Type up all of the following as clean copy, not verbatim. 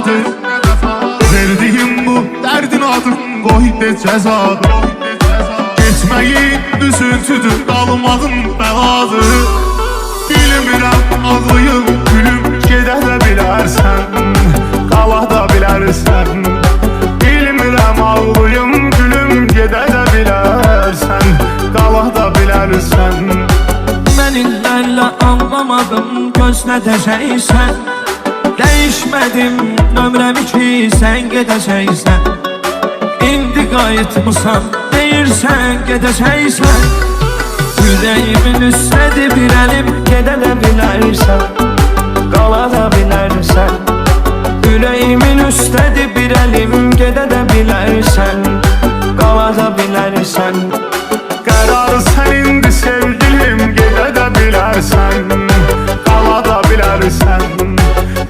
vəfadır. Verdiyim bu dərdin adın qoy de cəzadır. Getməyin üzüntüdür, qalmağın bəladır. Bilmirəm ağlayım, gülüm, gedə də bilərsən, qala da bilərsən. Bilmirəm ağlayım, gülüm, gedə də bilərsən, qala da bilərsən. Mən illərlə anlamadım, gözlədəcəksən. Dəyişmədim nömrəmi ki, sən gedəcəksən. İndi qayıtmısan, deyirsən gedəcəksən. Ürəyimin üstədir bir əlim, gedə də bilərsən, qala da bilərsən. Ürəyimin üstədir bir əlim, gedə də bilərsən, qala da bilərsən. Qərar sənindir sevgilim, gedə də bilərsən, qala da bilərsən.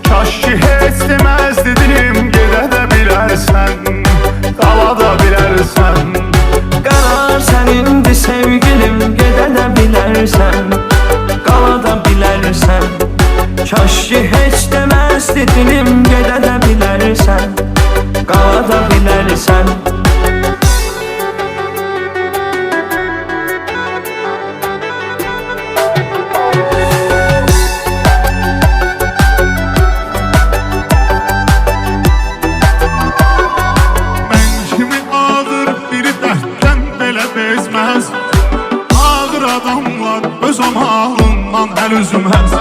Kaş ki heç deməzdi dilim, gedə də bilərsən, qala da bilərsən. Qərar sənindir sevgilim, gedə də bilərsən, qala da bilərsən. Kaş ki heç deməzdi dilim, gedə də bilərsən, qala da bilərsən. Adamlar öz amalından əl üzməz.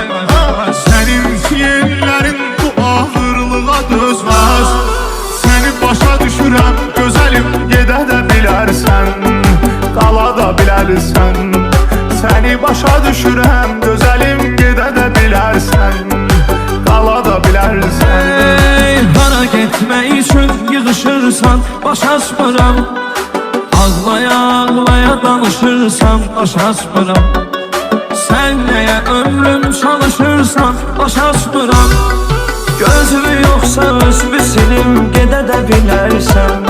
Sənin siyirlərin bu ağırlığa dözməz. Səni başa düşürəm gözəlim, gedə də bilərsən, qala da bilərsən. Səni başa düşürəm gözəlim, gedə də bilərsən, qala da bilərsən. Hara getmək üçün yığışırsan, baş açmıram. Ağlaya ağlaya danışırsan, baş açmıram. Sən nəyə ömrüm çalışırsan, baş açmıram. Gözümü yoxsa özümü silim, gedə də bilərsən,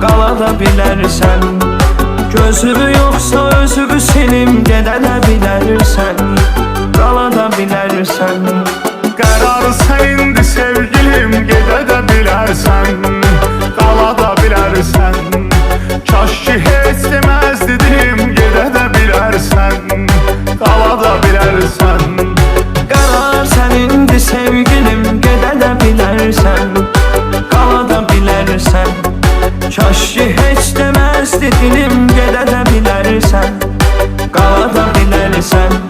qala da bilərsən. Gözümü yoxsa özümü silim, gedə də bilərsən, qala da bilərsən. Qərar sənindir sevgilim, gedə də bilərsən, qala da bilərsən. Kaş ki heç deməzdi dilim, gedə də bilərsən, qala da bilərsən. Qərar sənindir sevgilim, gedə də bilərsən, qala da bilərsən. Kaş ki heç deməzdi dilim, gedə də bilərsən, qala da bilərsən.